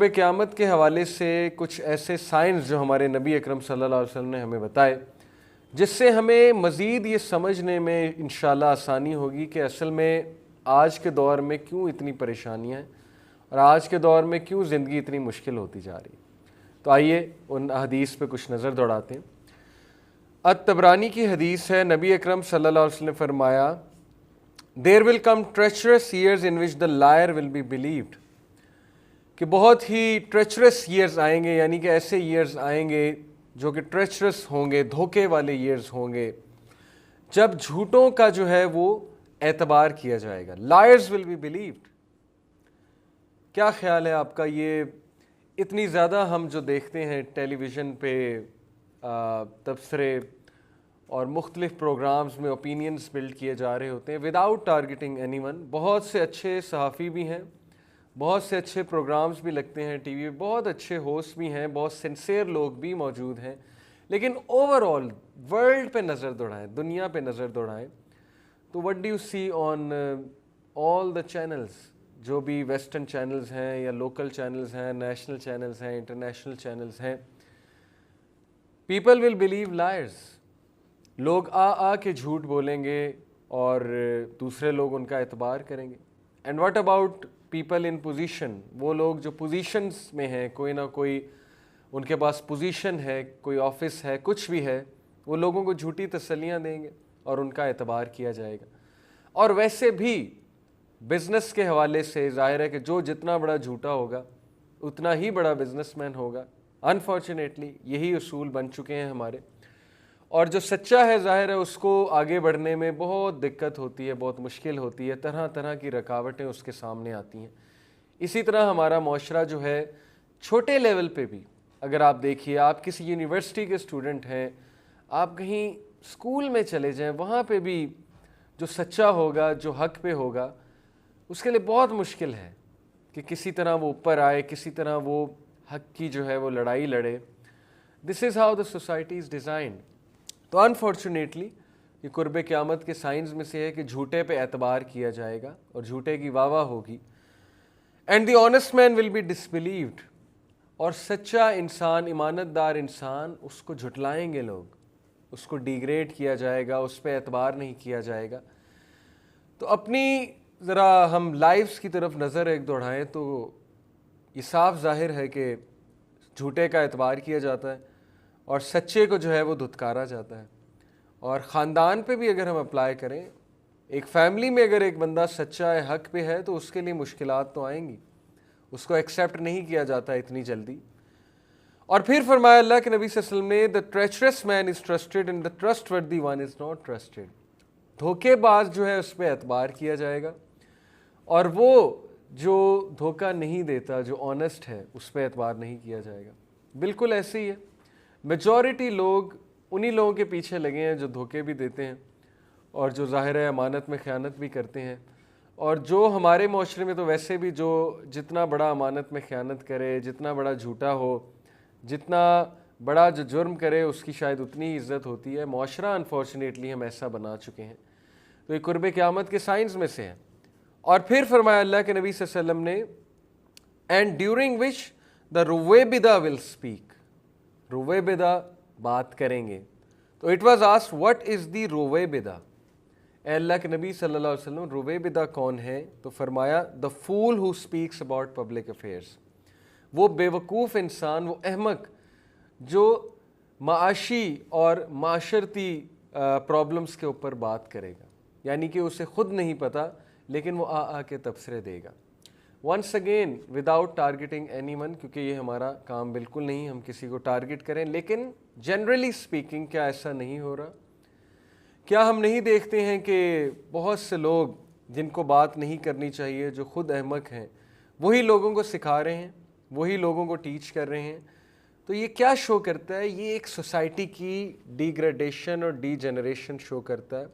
قیامت کے حوالے سے کچھ ایسے سائنس جو ہمارے نبی اکرم صلی اللہ علیہ وسلم نے ہمیں بتائے، جس سے ہمیں مزید یہ سمجھنے میں انشاءاللہ آسانی ہوگی کہ اصل میں آج کے دور میں کیوں اتنی پریشانیاں ہیں اور آج کے دور میں کیوں زندگی اتنی مشکل ہوتی جا رہی ہے۔ تو آئیے ان حدیث پہ کچھ نظر دوڑاتے ہیں۔ الطبرانی کی حدیث ہے، نبی اکرم صلی اللہ علیہ وسلم نے فرمایا "There will come treacherous years in which the liar will be believed" کہ بہت ہی ٹریچرس ایئرز آئیں گے، یعنی کہ ایسے ایئرز آئیں گے جو کہ ٹریچرس ہوں گے، دھوکے والے ایئرز ہوں گے، جب جھوٹوں کا جو ہے وہ اعتبار کیا جائے گا۔ Lawyers will be believed. کیا خیال ہے آپ کا؟ یہ اتنی زیادہ ہم جو دیکھتے ہیں ٹیلی ویژن پہ تبصرے اور مختلف پروگرامز میں اوپینینز بلڈ کیے جا رہے ہوتے ہیں وداؤٹ ٹارگیٹنگ اینی ون۔ بہت سے اچھے صحافی بھی ہیں، بہت سے اچھے پروگرامز بھی لگتے ہیں ٹی وی پہ، بہت اچھے ہوسٹ بھی ہیں، بہت سنسیئر لوگ بھی موجود ہیں، لیکن اوور آل ورلڈ پہ نظر دوڑائیں، دنیا پہ نظر دوڑائیں تو what do you see on all the channels, جو بھی ویسٹرن چینلز ہیں یا لوکل چینلز ہیں، نیشنل چینلز ہیں، انٹرنیشنل چینلز ہیں، پیپل ول بلیو لائرز۔ لوگ آ کے جھوٹ بولیں گے اور دوسرے لوگ ان کا اعتبار کریں گے۔ And what about people in position? وہ لوگ جو پوزیشنز میں ہیں، کوئی نہ کوئی ان کے پاس پوزیشن ہے، کوئی آفس ہے، کچھ بھی ہے، وہ لوگوں کو جھوٹی تسلیاں دیں گے اور ان کا اعتبار کیا جائے گا۔ اور ویسے بھی بزنس کے حوالے سے ظاہر ہے کہ جو جتنا بڑا جھوٹا ہوگا اتنا ہی بڑا بزنس مین ہوگا۔ انفارچونیٹلی یہی اصول بن چکے ہیں ہمارے، اور جو سچا ہے ظاہر ہے اس کو آگے بڑھنے میں بہت دقت ہوتی ہے، بہت مشکل ہوتی ہے، طرح طرح کی رکاوٹیں اس کے سامنے آتی ہیں۔ اسی طرح ہمارا معاشرہ جو ہے چھوٹے لیول پہ بھی، اگر آپ دیکھیے، آپ کسی یونیورسٹی کے اسٹوڈنٹ ہیں، آپ کہیں اسکول میں چلے جائیں، وہاں پہ بھی جو سچا ہوگا، جو حق پہ ہوگا، اس کے لیے بہت مشکل ہے کہ کسی طرح وہ اوپر آئے، کسی طرح وہ حق کی جو ہے وہ لڑائی لڑے۔ This is how the society is designed. تو انفارچونیٹلی یہ قرب قیامت کے سائنز میں سے ہے کہ جھوٹے پہ اعتبار کیا جائے گا اور جھوٹے کی واہ واہ ہوگی۔ And the honest man will be disbelieved, اور سچا انسان، ایمانت دار انسان، اس کو جھٹلائیں گے لوگ، اس کو ڈیگریڈ کیا جائے گا، اس پہ اعتبار نہیں کیا جائے گا۔ تو اپنی ذرا ہم لائفز کی طرف نظر ایک دوڑائیں تو یہ صاف ظاہر ہے کہ جھوٹے کا اعتبار کیا جاتا ہے اور سچے کو جو ہے وہ دھتکارا جاتا ہے۔ اور خاندان پہ بھی اگر ہم اپلائی کریں، ایک فیملی میں اگر ایک بندہ سچا ہے، حق پہ ہے، تو اس کے لیے مشکلات تو آئیں گی، اس کو ایکسیپٹ نہیں کیا جاتا اتنی جلدی۔ اور پھر فرمایا اللہ کے نبی صلی اللہ علیہ وسلم نے "The treacherous man is trusted and the trustworthy one is not trusted"۔ دھوکے باز جو ہے اس پہ اعتبار کیا جائے گا، اور وہ جو دھوکہ نہیں دیتا، جو آنیسٹ ہے، اس پہ اعتبار نہیں کیا جائے گا۔ بالکل ایسے ہی ہے، میجورٹی لوگ انہی لوگوں کے پیچھے لگے ہیں جو دھوکے بھی دیتے ہیں اور جو ظاہر ہے امانت میں خیانت بھی کرتے ہیں، اور جو ہمارے معاشرے میں تو ویسے بھی جو جتنا بڑا امانت میں خیانت کرے، جتنا بڑا جھوٹا ہو، جتنا بڑا جو جرم کرے، اس کی شاید اتنی ہی عزت ہوتی ہے۔ معاشرہ انفارچونیٹلی ہم ایسا بنا چکے ہیں۔ تو یہ قرب قیامت کے سائنز میں سے ہے۔ اور پھر فرمایا اللہ کے نبی صلی اللہ علیہ وسلم نے "اینڈ ڈیورنگ وچ دا رویبدہ ول اسپیک"، رویبدہ بات کریں گے۔ تو it was asked "what is the رویبدہ"، اے اللہ کے نبی صلی اللہ علیہ وسلم رویبدہ کون ہے؟ تو فرمایا "the fool who speaks about public affairs", وہ بے وقوف انسان، وہ احمق جو معاشی اور معاشرتی پرابلمس کے اوپر بات کرے گا، یعنی کہ اسے خود نہیں پتہ لیکن وہ آ کے تبصرے دے گا۔ Once again without targeting anyone, کیونکہ یہ ہمارا کام بالکل نہیں ہم کسی کو ٹارگٹ کریں، لیکن جنرلی اسپیکنگ کیا ایسا نہیں ہو رہا؟ کیا ہم نہیں دیکھتے ہیں کہ بہت سے لوگ جن کو بات نہیں کرنی چاہیے، جو خود احمق ہیں، وہی لوگوں کو سکھا رہے ہیں، وہی لوگوں کو ٹیچ کر رہے ہیں؟ تو یہ کیا شو کرتا ہے؟ یہ ایک سوسائٹی کی ڈیگریڈیشن اور ڈی جنریشن شو کرتا ہے،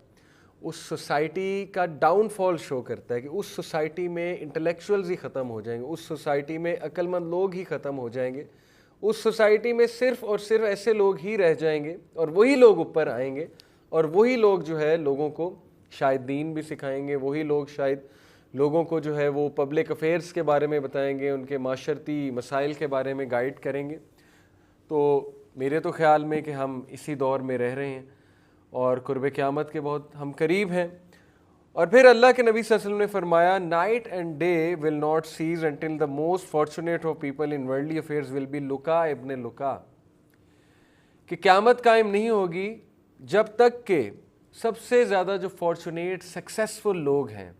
اس سوسائٹی کا ڈاؤن فال شو کرتا ہے کہ اس سوسائٹی میں انٹلیکچوئلز ہی ختم ہو جائیں گے، اس سوسائٹی میں عقل مند لوگ ہی ختم ہو جائیں گے، اس سوسائٹی میں صرف اور صرف ایسے لوگ ہی رہ جائیں گے، اور وہی لوگ اوپر آئیں گے، اور وہی لوگ جو ہے لوگوں کو شاید دین بھی سکھائیں گے، وہی لوگ شاید لوگوں کو جو ہے وہ پبلک افیئرس کے بارے میں بتائیں گے، ان کے معاشرتی مسائل کے بارے میں گائیڈ کریں گے۔ تو میرے تو خیال میں کہ ہم اسی دور میں رہ رہے ہیں اور قرب قیامت کے بہت ہم قریب ہیں۔ اور پھر اللہ کے نبی صلی اللہ علیہ وسلم نے فرمایا night and day will not cease until the most fortunate of people in worldly affairs will be لکا ابن لکا، کہ قیامت قائم نہیں ہوگی جب تک کہ سب سے زیادہ جو فارچونیٹ سکسیسفل لوگ ہیں،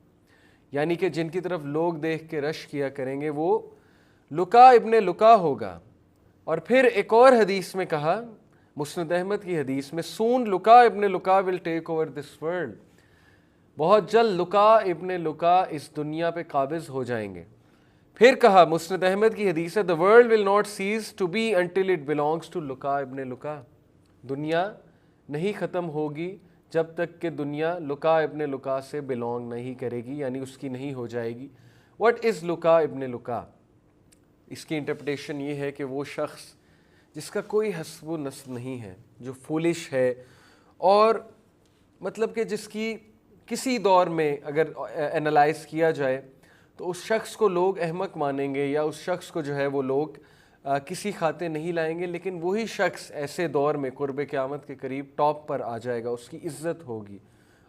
یعنی کہ جن کی طرف لوگ دیکھ کے رش کیا کریں گے، وہ لکا ابن لکا ہوگا۔ اور پھر ایک اور حدیث میں کہا، مسند احمد کی حدیث میں، سون لکا ابن لکا ول ٹیک اوور دس ورلڈ، بہت جلد لکا ابن لکا اس دنیا پہ قابض ہو جائیں گے۔ پھر کہا، مسند احمد کی حدیث ہے، the world will not cease to be until it belongs to لکا ابن لکا، دنیا نہیں ختم ہوگی جب تک کہ دنیا لکا ابن لکا سے بلونگ نہیں کرے گی، یعنی اس کی نہیں ہو جائے گی۔ what is لکا ابن لکا؟ اس کی انٹرپریٹیشن یہ ہے کہ وہ شخص جس کا کوئی حسب و نسب نہیں ہے، جو فولش ہے، اور مطلب کہ جس کی کسی دور میں اگر انالائز کیا جائے تو اس شخص کو لوگ احمق مانیں گے، یا اس شخص کو جو ہے وہ لوگ کسی کھاتے نہیں لائیں گے، لیکن وہی شخص ایسے دور میں قرب قیامت کے قریب ٹاپ پر آ جائے گا، اس کی عزت ہوگی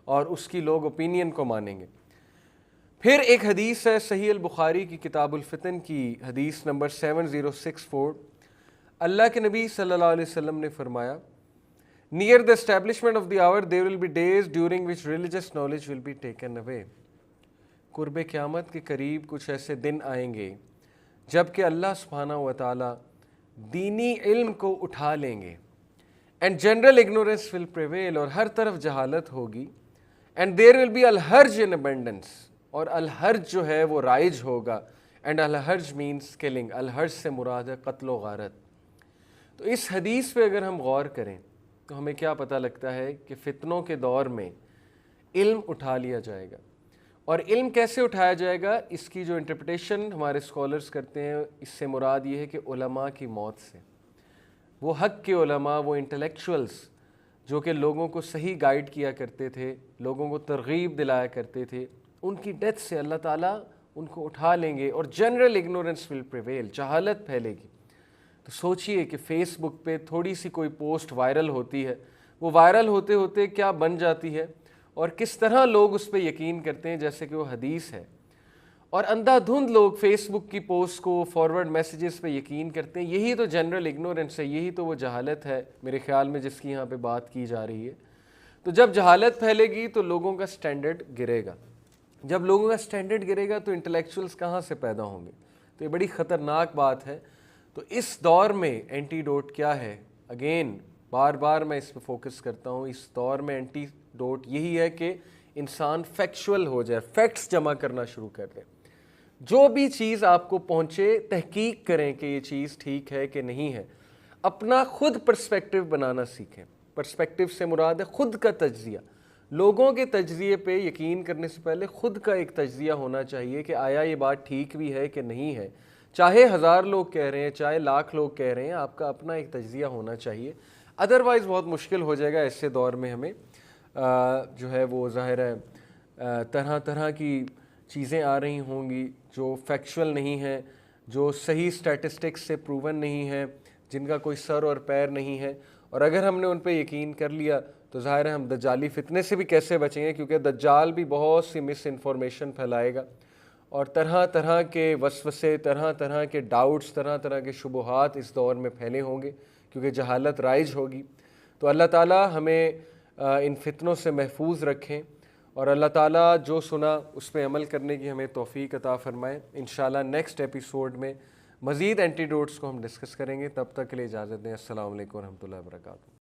اور اس کی لوگ اوپینین کو مانیں گے۔ پھر ایک حدیث ہے صحیح البخاری کی کتاب الفتن کی حدیث نمبر 7064، اللہ کے نبی صلی اللہ علیہ وسلم نے فرمایا، near the establishment of the hour there will be days during which religious knowledge will be taken away، قرب قیامت کے قریب کچھ ایسے دن آئیں گے جب کہ اللہ سبحانہ و تعالیٰ دینی علم کو اٹھا لیں گے، and general ignorance will prevail، اور ہر طرف جہالت ہوگی، and there will be الحرج in abundance، اور الحرج جو ہے وہ رائج ہوگا، and الحرج means killing، الحرج سے مراد ہے قتل و غارت۔ تو اس حدیث پہ اگر ہم غور کریں تو ہمیں کیا پتہ لگتا ہے کہ فتنوں کے دور میں علم اٹھا لیا جائے گا۔ اور علم کیسے اٹھایا جائے گا؟ اس کی جو انٹرپریٹیشن ہمارے اسکالرز کرتے ہیں، اس سے مراد یہ ہے کہ علماء کی موت سے، وہ حق کے علماء، وہ انٹلیکچوئلز جو کہ لوگوں کو صحیح گائیڈ کیا کرتے تھے، لوگوں کو ترغیب دلایا کرتے تھے، ان کی ڈیتھ سے اللہ تعالیٰ ان کو اٹھا لیں گے، اور جنرل اگنورنس ول پریویل، جہالت پھیلے گی۔ تو سوچئے کہ فیس بک پہ تھوڑی سی کوئی پوسٹ وائرل ہوتی ہے، وہ وائرل ہوتے ہوتے کیا بن جاتی ہے، اور کس طرح لوگ اس پہ یقین کرتے ہیں جیسے کہ وہ حدیث ہے، اور اندھا دھند لوگ فیس بک کی پوسٹ کو، فارورڈ میسیجز پہ یقین کرتے ہیں۔ یہی تو جنرل اگنورنس ہے، یہی تو وہ جہالت ہے میرے خیال میں جس کی یہاں پہ بات کی جا رہی ہے۔ تو جب جہالت پھیلے گی تو لوگوں کا سٹینڈرڈ گرے گا، جب لوگوں کا سٹینڈرڈ گرے گا تو انٹلیکچوئلز کہاں سے پیدا ہوں گے؟ تو یہ بڑی خطرناک بات ہے۔ تو اس دور میں اینٹی ڈوٹ کیا ہے؟ اگین بار بار میں اس پہ فوکس کرتا ہوں، اس دور میں اینٹی ڈوٹ یہی ہے کہ انسان فیکچول ہو جائے، فیکٹس جمع کرنا شروع کر دے، جو بھی چیز آپ کو پہنچے تحقیق کریں کہ یہ چیز ٹھیک ہے کہ نہیں ہے، اپنا خود پرسپیکٹیو بنانا سیکھیں۔ پرسپیکٹیو سے مراد ہے خود کا تجزیہ، لوگوں کے تجزیے پہ یقین کرنے سے پہلے خود کا ایک تجزیہ ہونا چاہیے کہ آیا یہ بات ٹھیک بھی ہے کہ نہیں ہے، چاہے 1000 لوگ کہہ رہے ہیں، چاہے لاکھ لوگ کہہ رہے ہیں، آپ کا اپنا ایک تجزیہ ہونا چاہیے۔ ادروائز بہت مشکل ہو جائے گا ایسے دور میں، ہمیں جو ہے وہ ظاہر ہے طرح طرح کی چیزیں آ رہی ہوں گی جو فیکچول نہیں ہیں، جو صحیح سٹیٹسٹکس سے پروون نہیں ہیں، جن کا کوئی سر اور پیر نہیں ہے، اور اگر ہم نے ان پہ یقین کر لیا تو ظاہر ہے ہم دجالی فتنے سے بھی کیسے بچیں گے، کیونکہ دجال بھی بہت سی مس انفارمیشن پھیلائے گا، اور طرح طرح کے وسوسے، طرح طرح کے ڈاؤٹس، طرح طرح کے شبہات اس دور میں پھیلے ہوں گے، کیونکہ جہالت رائج ہوگی۔ تو اللہ تعالیٰ ہمیں ان فتنوں سے محفوظ رکھیں، اور اللہ تعالیٰ جو سنا اس پہ عمل کرنے کی ہمیں توفیق عطا فرمائے۔ انشاءاللہ نیکسٹ ایپیسوڈ میں مزید اینٹی ڈوٹس کو ہم ڈسکس کریں گے، تب تک کے لیے اجازت دیں۔ السلام علیکم ورحمۃ اللہ وبرکاتہ۔